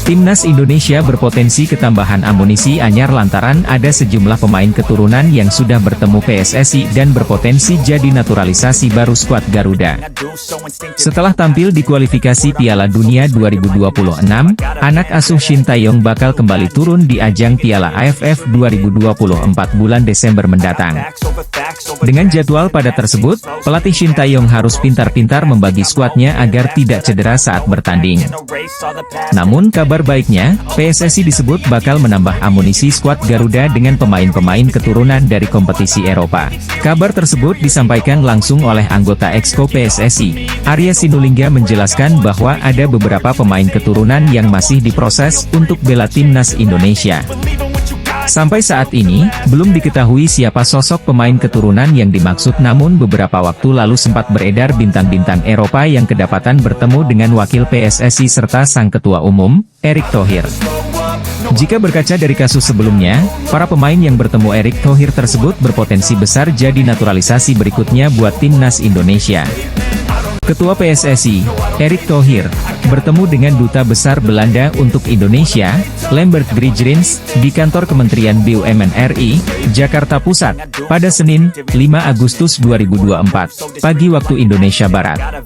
Timnas Indonesia berpotensi ketambahan amunisi anyar lantaran ada sejumlah pemain keturunan yang sudah bertemu PSSI dan berpotensi jadi naturalisasi baru skuad Garuda. Setelah tampil di kualifikasi Piala Dunia 2026, anak asuh Shin Tae-yong bakal kembali turun di ajang Piala AFF 2024 bulan Desember mendatang. Dengan jadwal padat tersebut, pelatih Shin Tae-yong harus pintar-pintar membagi skuadnya agar tidak cedera saat bertanding. Namun kabar baiknya, PSSI disebut bakal menambah amunisi skuad Garuda dengan pemain-pemain keturunan dari kompetisi Eropa. Kabar tersebut disampaikan langsung oleh anggota Exco PSSI, Arya Sinulinga, menjelaskan bahwa ada beberapa pemain keturunan yang masih diproses untuk bela timnas Indonesia. Sampai saat ini, belum diketahui siapa sosok pemain keturunan yang dimaksud, namun beberapa waktu lalu sempat beredar bintang-bintang Eropa yang kedapatan bertemu dengan wakil PSSI serta sang ketua umum, Erick Thohir. Jika berkaca dari kasus sebelumnya, para pemain yang bertemu Erick Thohir tersebut berpotensi besar jadi naturalisasi berikutnya buat timnas Indonesia. Ketua PSSI, Erick Thohir, bertemu dengan Duta Besar Belanda untuk Indonesia, Lambert Grijrens, di kantor Kementerian BUMN RI, Jakarta Pusat, pada Senin, 5 Agustus 2024, pagi waktu Indonesia Barat.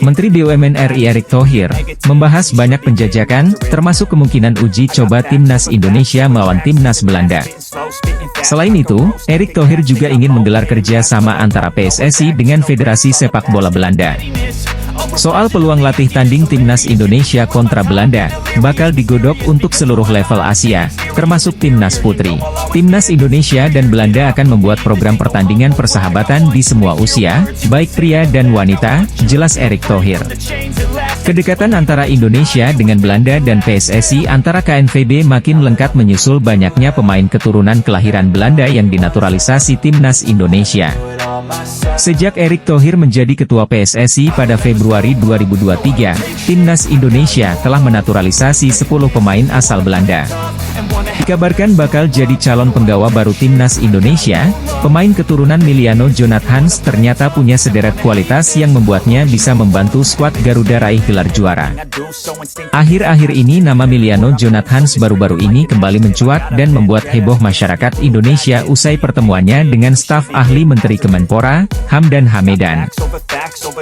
Menteri BUMN RI Erick Thohir, membahas banyak penjajakan, termasuk kemungkinan uji coba timnas Indonesia melawan timnas Belanda. Selain itu, Erick Thohir juga ingin menggelar kerja sama antara PSSI dengan Federasi Sepak Bola Belanda. Soal peluang latih tanding timnas Indonesia kontra Belanda, bakal digodok untuk seluruh level Asia, termasuk timnas putri. Timnas Indonesia dan Belanda akan membuat program pertandingan persahabatan di semua usia, baik pria dan wanita, jelas Erick Thohir. Kedekatan antara Indonesia dengan Belanda dan PSSI antara KNVB makin lengkap menyusul banyaknya pemain keturunan kelahiran Belanda yang dinaturalisasi timnas Indonesia. Sejak Erick Thohir menjadi ketua PSSI pada Februari 2023, timnas Indonesia telah menaturalisasi 10 pemain asal Belanda. Dikabarkan bakal jadi calon penggawa baru timnas Indonesia, pemain keturunan Miliano Jonathans ternyata punya sederet kualitas yang membuatnya bisa membantu skuad Garuda raih gelar juara. Akhir-akhir ini nama Miliano Jonathans baru-baru ini kembali mencuat dan membuat heboh masyarakat Indonesia usai pertemuannya dengan staf ahli Menteri Kemenpora, Hamdan Hamedan.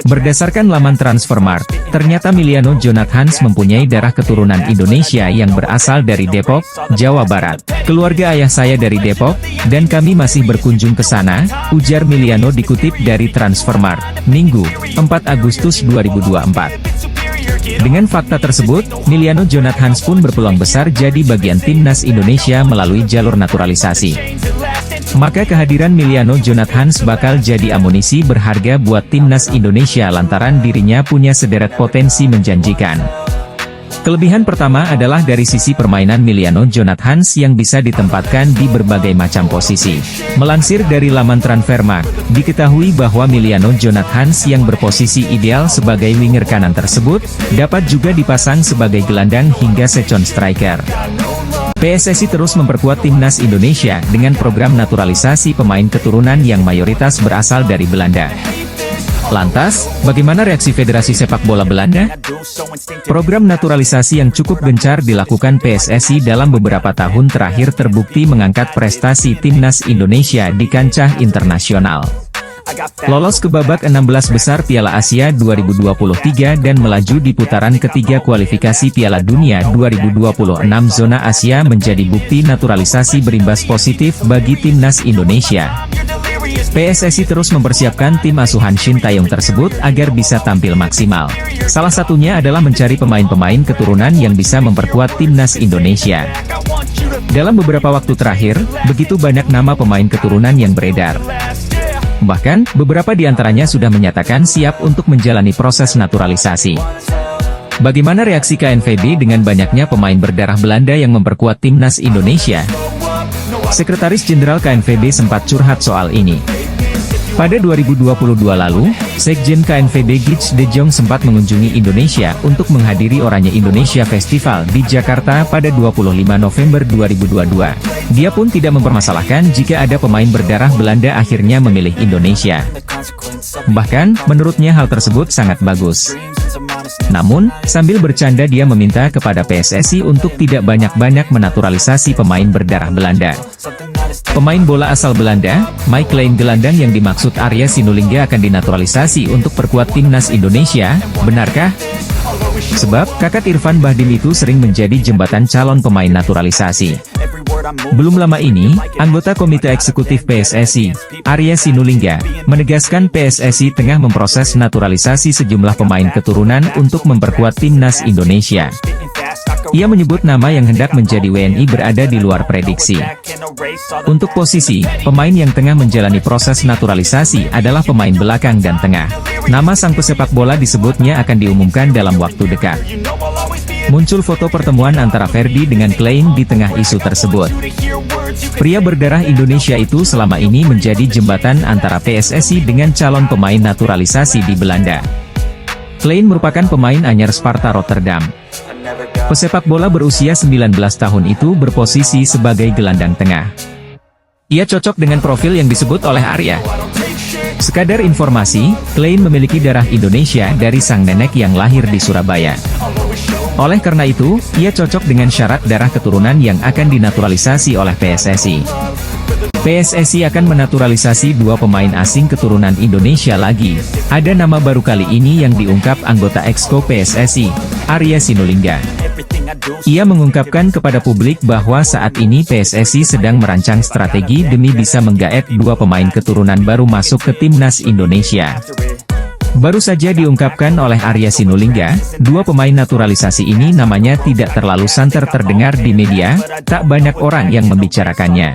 Berdasarkan laman Transfermarkt, ternyata Miliano Jonathans mempunyai darah keturunan Indonesia yang berasal dari Depok, Jawa Barat. Keluarga ayah saya dari Depok, dan kami masih berkunjung ke sana, ujar Miliano dikutip dari Transfermarkt, Minggu, 4 Agustus 2024. Dengan fakta tersebut, Miliano Jonathans pun berpeluang besar jadi bagian timnas Indonesia melalui jalur naturalisasi. Maka kehadiran Miliano Jonathans bakal jadi amunisi berharga buat timnas Indonesia lantaran dirinya punya sederet potensi menjanjikan. Kelebihan pertama adalah dari sisi permainan Miliano Jonathans yang bisa ditempatkan di berbagai macam posisi. Melansir dari laman Transfermarkt, diketahui bahwa Miliano Jonathans yang berposisi ideal sebagai winger kanan tersebut, dapat juga dipasang sebagai gelandang hingga second striker. PSSI terus memperkuat timnas Indonesia dengan program naturalisasi pemain keturunan yang mayoritas berasal dari Belanda. Lantas, bagaimana reaksi Federasi Sepak Bola Belanda? Program naturalisasi yang cukup gencar dilakukan PSSI dalam beberapa tahun terakhir terbukti mengangkat prestasi timnas Indonesia di kancah internasional. Lolos ke babak 16 besar Piala Asia 2023 dan melaju di putaran ketiga kualifikasi Piala Dunia 2026 zona Asia menjadi bukti naturalisasi berimbas positif bagi timnas Indonesia. PSSI terus mempersiapkan tim asuhan Shin Tae-yong tersebut agar bisa tampil maksimal. Salah satunya adalah mencari pemain-pemain keturunan yang bisa memperkuat timnas Indonesia. Dalam beberapa waktu terakhir, begitu banyak nama pemain keturunan yang beredar. Bahkan, beberapa di antaranya sudah menyatakan siap untuk menjalani proses naturalisasi. Bagaimana reaksi KNVB dengan banyaknya pemain berdarah Belanda yang memperkuat timnas Indonesia? Sekretaris Jenderal KNVB sempat curhat soal ini. Pada 2022 lalu, Sekjen KNVB Gits De Jong sempat mengunjungi Indonesia untuk menghadiri Oranye Indonesia Festival di Jakarta pada 25 November 2022. Dia pun tidak mempermasalahkan jika ada pemain berdarah Belanda akhirnya memilih Indonesia. Bahkan, menurutnya hal tersebut sangat bagus. Namun, sambil bercanda dia meminta kepada PSSI untuk tidak banyak-banyak menaturalisasi pemain berdarah Belanda. Pemain bola asal Belanda, Mike Klein gelandang yang dimaksud Arya Sinulinga akan dinaturalisasi untuk perkuat timnas Indonesia, benarkah? Sebab, kakak Irfan Bahdim itu sering menjadi jembatan calon pemain naturalisasi. Belum lama ini, anggota Komite Eksekutif PSSI, Arya Sinulinga, menegaskan PSSI tengah memproses naturalisasi sejumlah pemain keturunan untuk memperkuat timnas Indonesia. Ia menyebut nama yang hendak menjadi WNI berada di luar prediksi. Untuk posisi, pemain yang tengah menjalani proses naturalisasi adalah pemain belakang dan tengah. Nama sang pesepak bola disebutnya akan diumumkan dalam waktu dekat. Muncul foto pertemuan antara Ferdi dengan Klein di tengah isu tersebut. Pria berdarah Indonesia itu selama ini menjadi jembatan antara PSSI dengan calon pemain naturalisasi di Belanda. Klein merupakan pemain anyar Sparta Rotterdam. Pesepak bola berusia 19 tahun itu berposisi sebagai gelandang tengah. Ia cocok dengan profil yang disebut oleh Arya. Sekadar informasi, Klein memiliki darah Indonesia dari sang nenek yang lahir di Surabaya. Oleh karena itu, ia cocok dengan syarat darah keturunan yang akan dinaturalisasi oleh PSSI. PSSI akan menaturalisasi 2 pemain asing keturunan Indonesia lagi. Ada nama baru kali ini yang diungkap anggota Exco PSSI, Arya Sinulinga. Ia mengungkapkan kepada publik bahwa saat ini PSSI sedang merancang strategi demi bisa menggaet 2 pemain keturunan baru masuk ke timnas Indonesia. Baru saja diungkapkan oleh Arya Sinulinga, 2 pemain naturalisasi ini namanya tidak terlalu santer terdengar di media, tak banyak orang yang membicarakannya.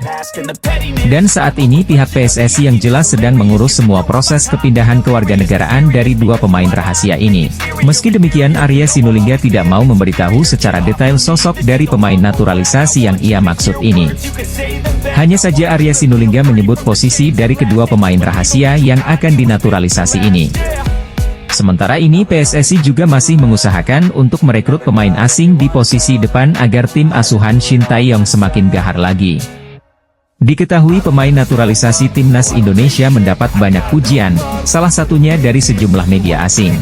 Dan saat ini pihak PSSI yang jelas sedang mengurus semua proses kepindahan kewarganegaraan dari 2 pemain rahasia ini. Meski demikian Arya Sinulinga tidak mau memberitahu secara detail sosok dari pemain naturalisasi yang ia maksud ini. Hanya saja Arya Sinulinga menyebut posisi dari kedua pemain rahasia yang akan dinaturalisasi ini. Sementara ini PSSI juga masih mengusahakan untuk merekrut pemain asing di posisi depan agar tim asuhan Shin Tae-yong semakin gahar lagi. Diketahui pemain naturalisasi timnas Indonesia mendapat banyak pujian, salah satunya dari sejumlah media asing.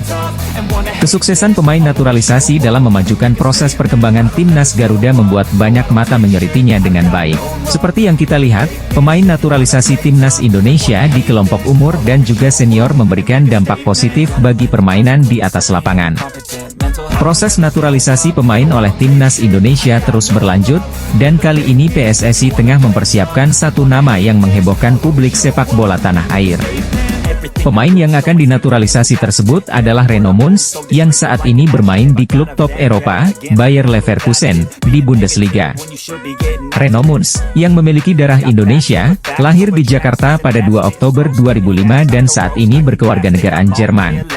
Kesuksesan pemain naturalisasi dalam memajukan proses perkembangan timnas Garuda membuat banyak mata menyoritinya dengan baik. Seperti yang kita lihat, pemain naturalisasi timnas Indonesia di kelompok umur dan juga senior memberikan dampak positif bagi permainan di atas lapangan. Proses naturalisasi pemain oleh timnas Indonesia terus berlanjut, dan kali ini PSSI tengah mempersiapkan satu nama yang menghebohkan publik sepak bola tanah air. Pemain yang akan dinaturalisasi tersebut adalah Reno Muns, yang saat ini bermain di klub top Eropa, Bayer Leverkusen, di Bundesliga. Reno Muns, yang memiliki darah Indonesia, lahir di Jakarta pada 2 Oktober 2005 dan saat ini berkewarganegaraan Jerman.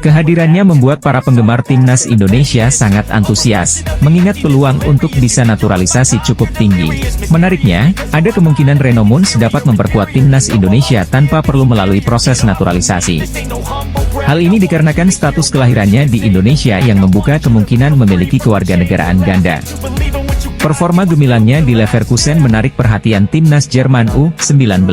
Kehadirannya membuat para penggemar timnas Indonesia sangat antusias, mengingat peluang untuk bisa naturalisasi cukup tinggi. Menariknya, ada kemungkinan Reno Muns dapat memperkuat timnas Indonesia tanpa perlu melalui proses naturalisasi. Hal ini dikarenakan status kelahirannya di Indonesia yang membuka kemungkinan memiliki kewarganegaraan ganda. Performa gemilangnya di Leverkusen menarik perhatian timnas Jerman U19.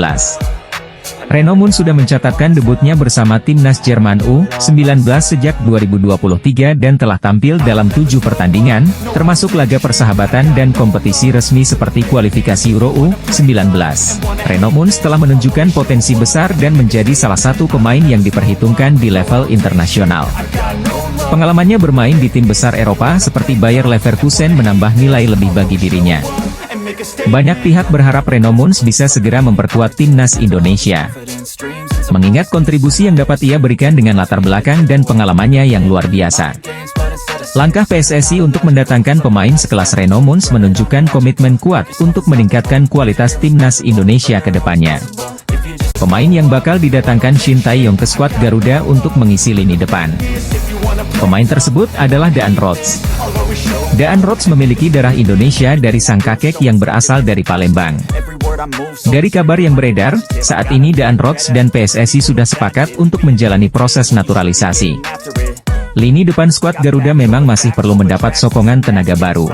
Reno Muns sudah mencatatkan debutnya bersama timnas Jerman U19 sejak 2023 dan telah tampil dalam 7 pertandingan, termasuk laga persahabatan dan kompetisi resmi seperti kualifikasi Euro U19. Reno Muns telah menunjukkan potensi besar dan menjadi salah satu pemain yang diperhitungkan di level internasional. Pengalamannya bermain di tim besar Eropa seperti Bayer Leverkusen menambah nilai lebih bagi dirinya. Banyak pihak berharap Reno Muns bisa segera memperkuat timnas Indonesia. Mengingat kontribusi yang dapat ia berikan dengan latar belakang dan pengalamannya yang luar biasa. Langkah PSSI untuk mendatangkan pemain sekelas Reno Muns menunjukkan komitmen kuat untuk meningkatkan kualitas timnas Indonesia ke depannya. Pemain yang bakal didatangkan Shin Tae-yong ke skuad Garuda untuk mengisi lini depan. Pemain tersebut adalah Daan Rots. Daan Rots memiliki darah Indonesia dari sang kakek yang berasal dari Palembang. Dari kabar yang beredar, saat ini Daan Rots dan PSSI sudah sepakat untuk menjalani proses naturalisasi. Lini depan skuad Garuda memang masih perlu mendapat sokongan tenaga baru.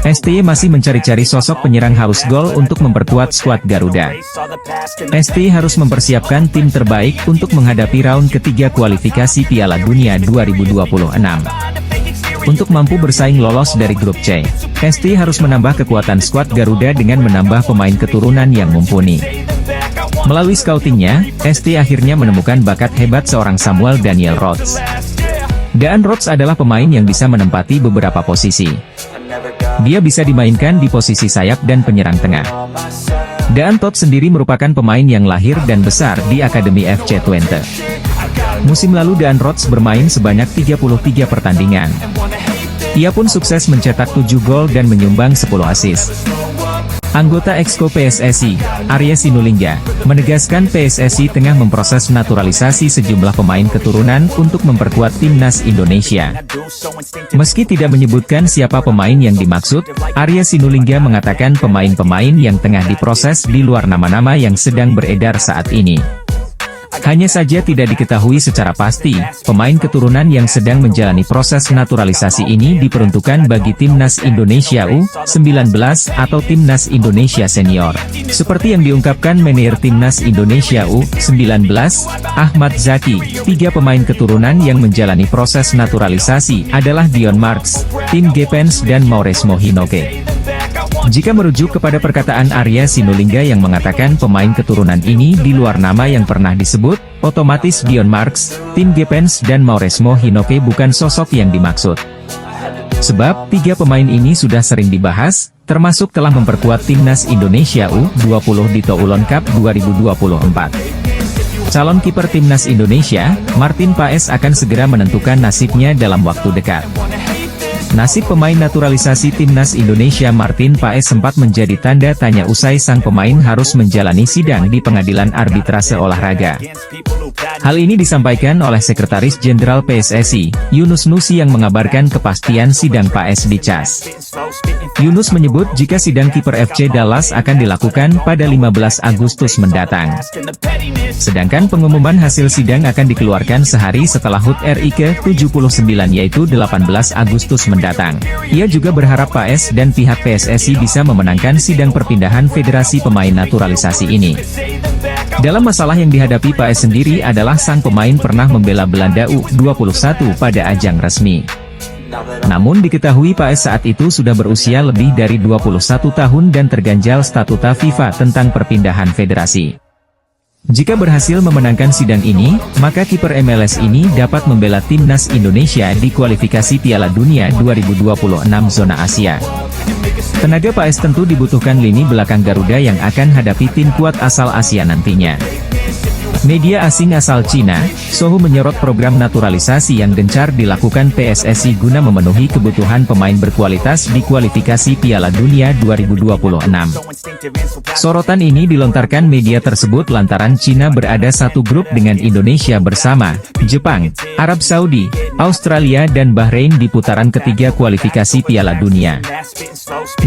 STY masih mencari-cari sosok penyerang haus gol untuk memperkuat skuad Garuda. STY harus mempersiapkan tim terbaik untuk menghadapi round ketiga kualifikasi Piala Dunia 2026. Untuk mampu bersaing lolos dari grup C, STY harus menambah kekuatan skuad Garuda dengan menambah pemain keturunan yang mumpuni. Melalui scoutingnya, STY akhirnya menemukan bakat hebat seorang Samuel Daniel Rhodes. Daan Rhodes adalah pemain yang bisa menempati beberapa posisi. Dia bisa dimainkan di posisi sayap dan penyerang tengah. Daan Todd sendiri merupakan pemain yang lahir dan besar di Akademi FC Twente. Musim lalu Daan Rhodes bermain sebanyak 33 pertandingan. Ia pun sukses mencetak 7 gol dan menyumbang 10 assist. Anggota Exco PSSI, Arya Sinulinga, menegaskan PSSI tengah memproses naturalisasi sejumlah pemain keturunan untuk memperkuat timnas Indonesia. Meski tidak menyebutkan siapa pemain yang dimaksud, Arya Sinulinga mengatakan pemain-pemain yang tengah diproses di luar nama-nama yang sedang beredar saat ini. Hanya saja tidak diketahui secara pasti, pemain keturunan yang sedang menjalani proses naturalisasi ini diperuntukkan bagi Timnas Indonesia U19 atau Timnas Indonesia Senior. Seperti yang diungkapkan manajer Timnas Indonesia U19, Ahmad Zaki, 3 pemain keturunan yang menjalani proses naturalisasi adalah Dion Marks, Tim Gepens dan Mauresmo Hinoke. Jika merujuk kepada perkataan Arya Sinulinga yang mengatakan pemain keturunan ini di luar nama yang pernah disebut, otomatis Dion Marks, Tim Gepens dan Mauresmo Hinoke bukan sosok yang dimaksud. Sebab, 3 pemain ini sudah sering dibahas, termasuk telah memperkuat Timnas Indonesia U20 di Toulon Cup 2024. Calon kiper Timnas Indonesia, Martin Paes akan segera menentukan nasibnya dalam waktu dekat. Nasib pemain naturalisasi Timnas Indonesia Martin Paes sempat menjadi tanda tanya usai sang pemain harus menjalani sidang di Pengadilan Arbitrase Olahraga. Hal ini disampaikan oleh Sekretaris Jenderal PSSI, Yunus Nusi yang mengabarkan kepastian sidang Paes di CAS. Yunus menyebut jika sidang kiper FC Dallas akan dilakukan pada 15 Agustus mendatang. Sedangkan pengumuman hasil sidang akan dikeluarkan sehari setelah HUT RI ke-79 yaitu 18 Agustus mendatang. Ia juga berharap Paes dan pihak PSSI bisa memenangkan sidang perpindahan federasi pemain naturalisasi ini. Dalam masalah yang dihadapi Paes sendiri adalah sang pemain pernah membela Belanda U21 pada ajang resmi. Namun diketahui Paes saat itu sudah berusia lebih dari 21 tahun dan terganjal statuta FIFA tentang perpindahan federasi. Jika berhasil memenangkan sidang ini, maka kiper MLS ini dapat membela Timnas Indonesia di kualifikasi Piala Dunia 2026 zona Asia. Tenaga Paes tentu dibutuhkan lini belakang Garuda yang akan hadapi tim kuat asal Asia nantinya. Media asing asal Cina, Sohu menyorot program naturalisasi yang gencar dilakukan PSSI guna memenuhi kebutuhan pemain berkualitas di kualifikasi Piala Dunia 2026. Sorotan ini dilontarkan media tersebut lantaran Cina berada satu grup dengan Indonesia bersama Jepang, Arab Saudi, Australia dan Bahrain di putaran ketiga kualifikasi Piala Dunia.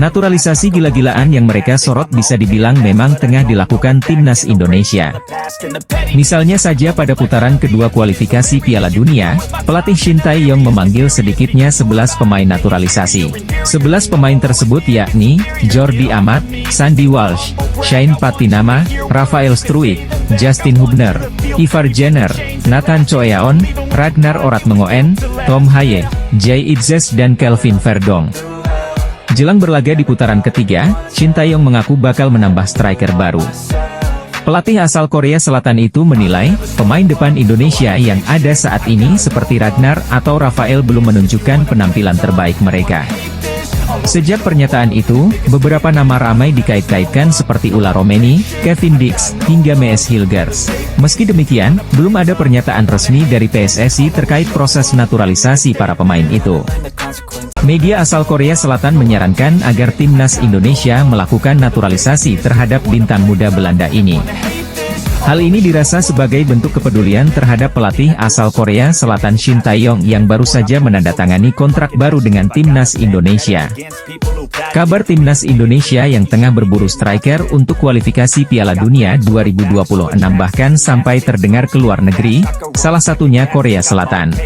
Naturalisasi gila-gilaan yang mereka sorot bisa dibilang memang tengah dilakukan Timnas Indonesia. Misalnya saja pada putaran kedua kualifikasi Piala Dunia, pelatih Shin Tae-yong memanggil sedikitnya 11 pemain naturalisasi. 11 pemain tersebut yakni, Jordi Amat, Sandy Walsh, Shane Patinama, Rafael Struijk, Justin Hubner, Ivar Jenner, Nathan Choeaon, Ragnar Oratmengoen, Tom Haye, Jay Itzes dan Kelvin Verdong. Jelang berlaga di putaran ketiga, Shin Tae-yong mengaku bakal menambah striker baru. Pelatih asal Korea Selatan itu menilai, pemain depan Indonesia yang ada saat ini seperti Ragnar atau Rafael belum menunjukkan penampilan terbaik mereka. Sejak pernyataan itu, beberapa nama ramai dikait-kaitkan seperti Ula Romeni, Kevin Dix, hingga Mees Hilgers. Meski demikian, belum ada pernyataan resmi dari PSSI terkait proses naturalisasi para pemain itu. Media asal Korea Selatan menyarankan agar Timnas Indonesia melakukan naturalisasi terhadap bintang muda Belanda ini. Hal ini dirasa sebagai bentuk kepedulian terhadap pelatih asal Korea Selatan Shin Tae-yong yang baru saja menandatangani kontrak baru dengan Timnas Indonesia. Kabar timnas Indonesia yang tengah berburu striker untuk kualifikasi Piala Dunia 2026 bahkan sampai terdengar ke luar negeri, salah satunya Korea Selatan.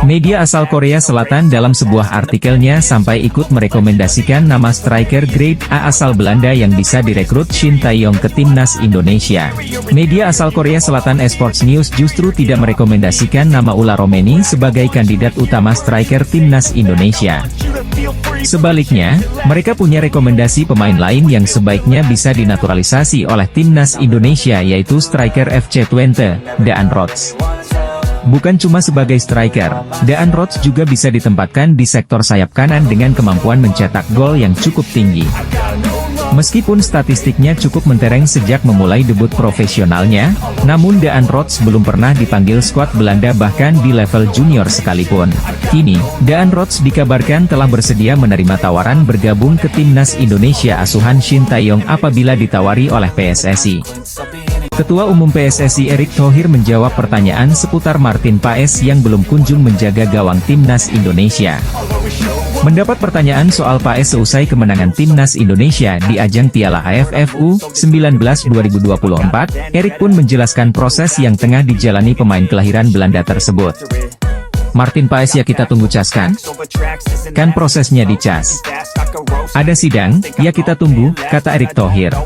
Media asal Korea Selatan dalam sebuah artikelnya sampai ikut merekomendasikan nama striker grade A asal Belanda yang bisa direkrut Shin Tae-yong ke timnas Indonesia. Media asal Korea Selatan Esports News justru tidak merekomendasikan nama Ula Romeni sebagai kandidat utama striker timnas Indonesia. Sebaliknya, mereka punya rekomendasi pemain lain yang sebaiknya bisa dinaturalisasi oleh timnas Indonesia yaitu striker FC Twente, Daan Rots. Bukan cuma sebagai striker, Daan Rots juga bisa ditempatkan di sektor sayap kanan dengan kemampuan mencetak gol yang cukup tinggi. Meskipun statistiknya cukup mentereng sejak memulai debut profesionalnya, namun Daan Rots belum pernah dipanggil skuad Belanda bahkan di level junior sekalipun. Kini, Daan Rots dikabarkan telah bersedia menerima tawaran bergabung ke timnas Indonesia asuhan Shin Tae-yong apabila ditawari oleh PSSI. Ketua Umum PSSI Erick Thohir menjawab pertanyaan seputar Martin Paes yang belum kunjung menjaga gawang timnas Indonesia. Mendapat pertanyaan soal Paes seusai kemenangan timnas Indonesia di ajang Piala AFF U19 2024, Erick pun menjelaskan proses yang tengah dijalani pemain kelahiran Belanda tersebut. Martin Paes ya kita tunggu cas kan? Kan prosesnya di cas. Ada sidang, ya kita tunggu, kata Erick Thohir.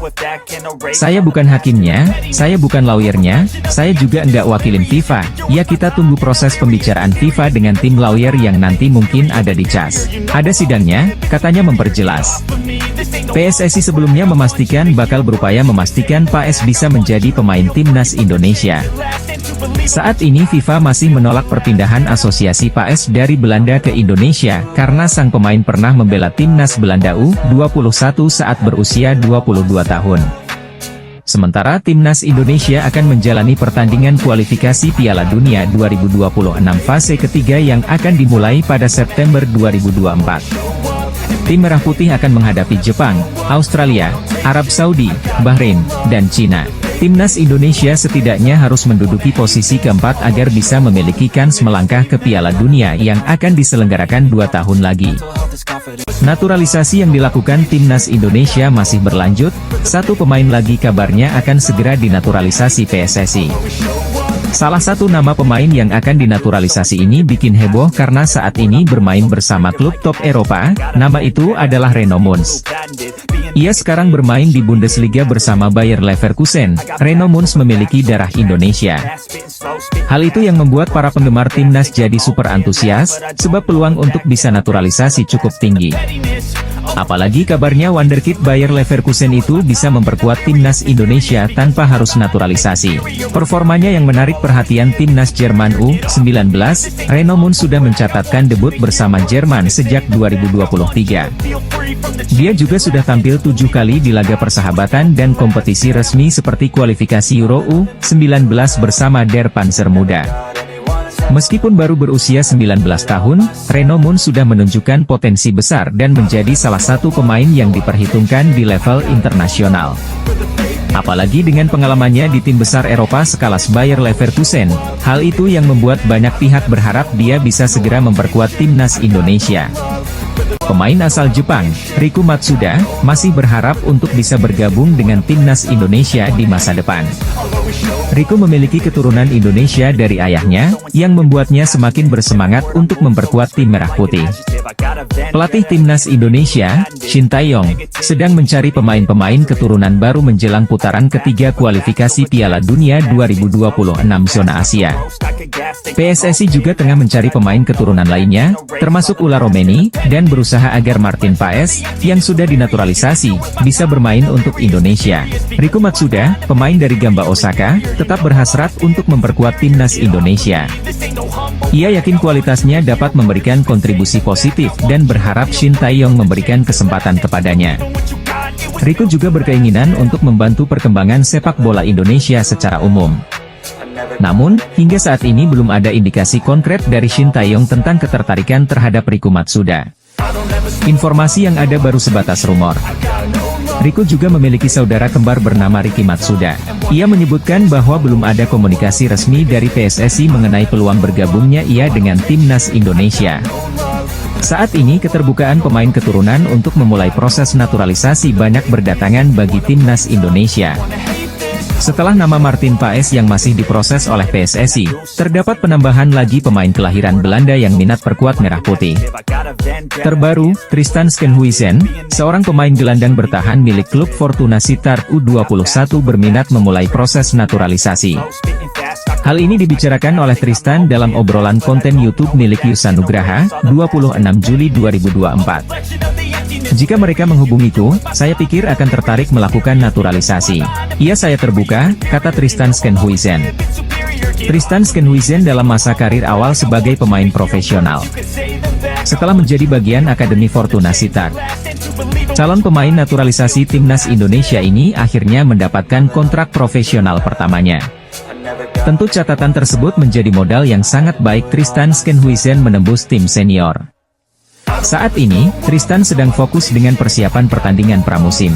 Saya bukan hakimnya, saya bukan lawyernya, saya juga enggak wakilin FIFA, ya kita tunggu proses pembicaraan FIFA dengan tim lawyer yang nanti mungkin ada di cas. Ada sidangnya, katanya memperjelas. PSSI sebelumnya memastikan bakal berupaya memastikan Paes bisa menjadi pemain timnas Indonesia. Saat ini FIFA masih menolak perpindahan asosiasi Paes dari Belanda ke Indonesia, karena sang pemain pernah membela timnas Belanda U21 saat berusia 22 tahun. Sementara timnas Indonesia akan menjalani pertandingan kualifikasi Piala Dunia 2026 fase ketiga yang akan dimulai pada September 2024. Tim Merah Putih akan menghadapi Jepang, Australia, Arab Saudi, Bahrain, dan Cina. Timnas Indonesia setidaknya harus menduduki posisi keempat agar bisa memiliki kans melangkah ke Piala Dunia yang akan diselenggarakan 2 tahun lagi. Naturalisasi yang dilakukan timnas Indonesia masih berlanjut, satu pemain lagi kabarnya akan segera dinaturalisasi PSSI. Salah satu nama pemain yang akan dinaturalisasi ini bikin heboh karena saat ini bermain bersama klub top Eropa, nama itu adalah Reno Mons. Ia sekarang bermain di Bundesliga bersama Bayer Leverkusen. Reno Mons memiliki darah Indonesia. Hal itu yang membuat para penggemar timnas jadi super antusias, sebab peluang untuk bisa naturalisasi cukup tinggi. Apalagi kabarnya wonderkid Bayer Leverkusen itu bisa memperkuat timnas Indonesia tanpa harus naturalisasi. Performanya yang menarik perhatian timnas Jerman U19, Reno Mons sudah mencatatkan debut bersama Jerman sejak 2023. Dia juga sudah tampil 7 kali di laga persahabatan dan kompetisi resmi seperti kualifikasi Euro U19 bersama Der Panzer Muda. Meskipun baru berusia 19 tahun, Reno Mons sudah menunjukkan potensi besar dan menjadi salah satu pemain yang diperhitungkan di level internasional. Apalagi dengan pengalamannya di tim besar Eropa sekelas Bayer Leverkusen, hal itu yang membuat banyak pihak berharap dia bisa segera memperkuat timnas Indonesia. Pemain asal Jepang, Riku Matsuda, masih berharap untuk bisa bergabung dengan timnas Indonesia di masa depan. Riku memiliki keturunan Indonesia dari ayahnya, yang membuatnya semakin bersemangat untuk memperkuat tim Merah Putih. Pelatih timnas Indonesia, Shin Tae-yong, sedang mencari pemain-pemain keturunan baru menjelang putaran ketiga kualifikasi Piala Dunia 2026 zona Asia. PSSI juga tengah mencari pemain keturunan lainnya, termasuk Ula Romeni, dan berusaha agar Martin Paes, yang sudah dinaturalisasi, bisa bermain untuk Indonesia. Riku Matsuda, pemain dari Gamba Osaka, tetap berhasrat untuk memperkuat timnas Indonesia. Ia yakin kualitasnya dapat memberikan kontribusi positif dan berharap Shin Tae-yong memberikan kesempatan kepadanya. Riku juga berkeinginan untuk membantu perkembangan sepak bola Indonesia secara umum. Namun, hingga saat ini belum ada indikasi konkret dari Shin Tae-yong tentang ketertarikan terhadap Riku Matsuda. Informasi yang ada baru sebatas rumor. Riku juga memiliki saudara kembar bernama Riki Matsuda. Ia menyebutkan bahwa belum ada komunikasi resmi dari PSSI mengenai peluang bergabungnya ia dengan timnas Indonesia. Saat ini keterbukaan pemain keturunan untuk memulai proses naturalisasi banyak berdatangan bagi timnas Indonesia. Setelah nama Martin Paes yang masih diproses oleh PSSI, terdapat penambahan lagi pemain kelahiran Belanda yang minat perkuat merah putih. Terbaru, Tristan Schenhuisen, seorang pemain gelandang bertahan milik klub Fortuna Sittard U21 berminat memulai proses naturalisasi. Hal ini dibicarakan oleh Tristan dalam obrolan konten YouTube milik Yusa Nugraha, 26 Juli 2024. Jika mereka menghubungiku, saya pikir akan tertarik melakukan naturalisasi. Iya, saya terbuka, kata Tristan Schenhuisen. Tristan Schenhuisen dalam masa karir awal sebagai pemain profesional. Setelah menjadi bagian Akademi Fortuna Sittard, calon pemain naturalisasi timnas Indonesia ini akhirnya mendapatkan kontrak profesional pertamanya. Tentu catatan tersebut menjadi modal yang sangat baik Tristan Schenhuisen menembus tim senior. Saat ini, Tristan sedang fokus dengan persiapan pertandingan pramusim.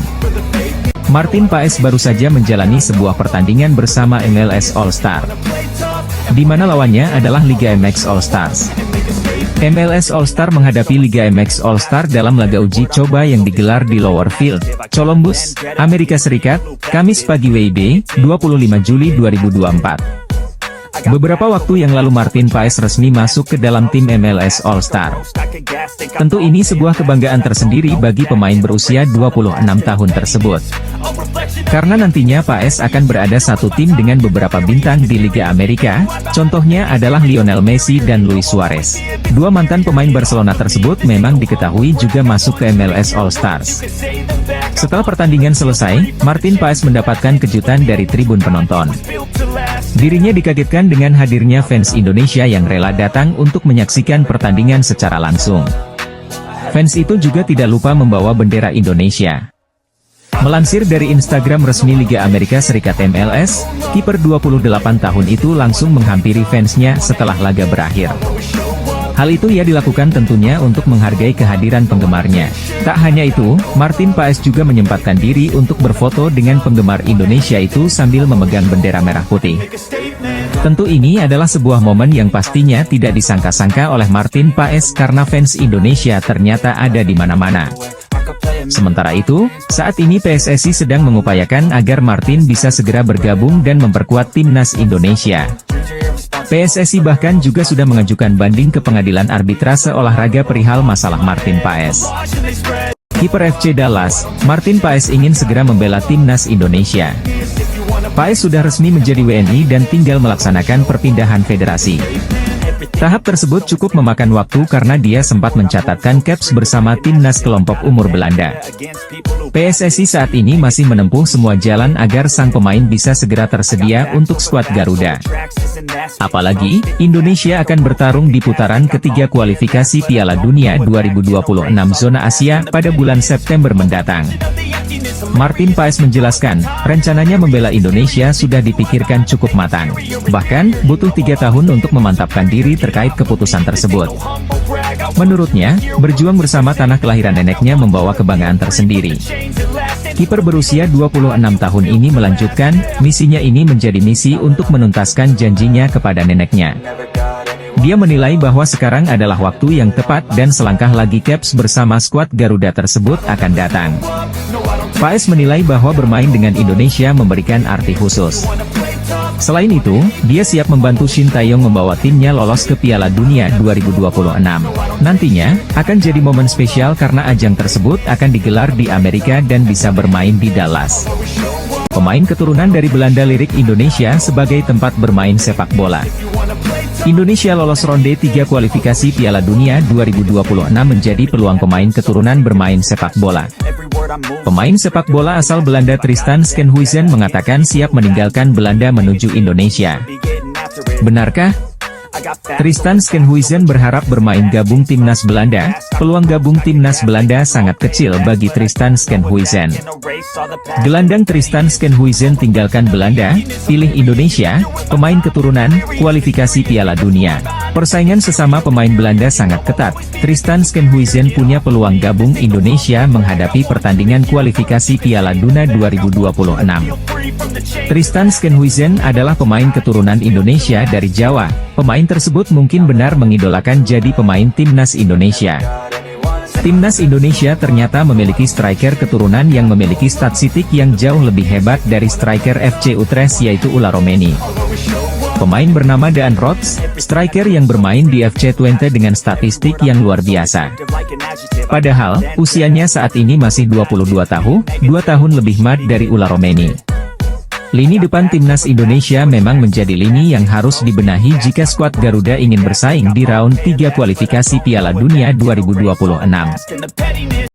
Martin Paes baru saja menjalani sebuah pertandingan bersama MLS All Star, di mana lawannya adalah Liga MX All Stars. MLS All Star menghadapi Liga MX All Star dalam laga uji coba yang digelar di Lower Field, Columbus, Amerika Serikat, Kamis pagi WIB, 25 Juli 2024. Beberapa waktu yang lalu Martin Paes resmi masuk ke dalam tim MLS All Star. Tentu ini sebuah kebanggaan tersendiri bagi pemain berusia 26 tahun tersebut. Karena nantinya Paes akan berada satu tim dengan beberapa bintang di Liga Amerika, contohnya adalah Lionel Messi dan Luis Suarez. Dua mantan pemain Barcelona tersebut memang diketahui juga masuk ke MLS All Stars. Setelah pertandingan selesai, Martin Paes mendapatkan kejutan dari tribun penonton. Dirinya dikagetkan dengan hadirnya fans Indonesia yang rela datang untuk menyaksikan pertandingan secara langsung. Fans itu juga tidak lupa membawa bendera Indonesia. Melansir dari Instagram resmi Liga Amerika Serikat MLS, kiper 28 tahun itu langsung menghampiri fansnya setelah laga berakhir. Hal itu ia dilakukan tentunya untuk menghargai kehadiran penggemarnya. Tak hanya itu, Martin Paes juga menyempatkan diri untuk berfoto dengan penggemar Indonesia itu sambil memegang bendera merah putih. Tentu ini adalah sebuah momen yang pastinya tidak disangka-sangka oleh Martin Paes karena fans Indonesia ternyata ada di mana-mana. Sementara itu, saat ini PSSI sedang mengupayakan agar Martin bisa segera bergabung dan memperkuat timnas Indonesia. PSSI bahkan juga sudah mengajukan banding ke pengadilan arbitrase olahraga perihal masalah Martin Paes. Kiper FC Dallas, Martin Paes ingin segera membela timnas Indonesia. Paes sudah resmi menjadi WNI dan tinggal melaksanakan perpindahan federasi. Tahap tersebut cukup memakan waktu karena dia sempat mencatatkan caps bersama timnas kelompok umur Belanda. PSSI saat ini masih menempuh semua jalan agar sang pemain bisa segera tersedia untuk skuad Garuda. Apalagi, Indonesia akan bertarung di putaran ketiga kualifikasi Piala Dunia 2026 zona Asia pada bulan September mendatang. Martin Paes menjelaskan, rencananya membela Indonesia sudah dipikirkan cukup matang. Bahkan, butuh 3 tahun untuk memantapkan diri terkait keputusan tersebut. Menurutnya, berjuang bersama tanah kelahiran neneknya membawa kebanggaan tersendiri. Kiper berusia 26 tahun ini melanjutkan, misinya ini menjadi misi untuk menuntaskan janjinya kepada neneknya. Dia menilai bahwa sekarang adalah waktu yang tepat dan selangkah lagi caps bersama skuad Garuda tersebut akan datang. Paes menilai bahwa bermain dengan Indonesia memberikan arti khusus. Selain itu, dia siap membantu Shin Taeyong membawa timnya lolos ke Piala Dunia 2026. Nantinya, akan jadi momen spesial karena ajang tersebut akan digelar di Amerika dan bisa bermain di Dallas. Pemain keturunan dari Belanda lirik Indonesia sebagai tempat bermain sepak bola. Indonesia lolos ronde 3 kualifikasi Piala Dunia 2026 menjadi peluang pemain keturunan bermain sepak bola. Pemain sepak bola asal Belanda Tristan Schenhuisen mengatakan siap meninggalkan Belanda menuju Indonesia. Benarkah? Tristan Schenhuisen berharap bermain gabung timnas Belanda. Peluang gabung timnas Belanda sangat kecil bagi Tristan Schenhuisen. Gelandang Tristan Schenhuisen tinggalkan Belanda, pilih Indonesia, pemain keturunan, kualifikasi Piala Dunia. Persaingan sesama pemain Belanda sangat ketat. Tristan Schenhuisen punya peluang gabung Indonesia menghadapi pertandingan kualifikasi Piala Dunia 2026. Tristan Skenhuizen adalah pemain keturunan Indonesia dari Jawa. Pemain tersebut mungkin benar mengidolakan jadi pemain timnas Indonesia. Timnas Indonesia ternyata memiliki striker keturunan yang memiliki statistik yang jauh lebih hebat dari striker FC Utrecht yaitu Ula Romeni. Pemain bernama Daan Rots, striker yang bermain di FC Twente dengan statistik yang luar biasa. Padahal, usianya saat ini masih 22 tahun, 2 tahun lebih mat dari Ula Romeni. Lini depan timnas Indonesia memang menjadi lini yang harus dibenahi jika skuad Garuda ingin bersaing di round 3 kualifikasi Piala Dunia 2026.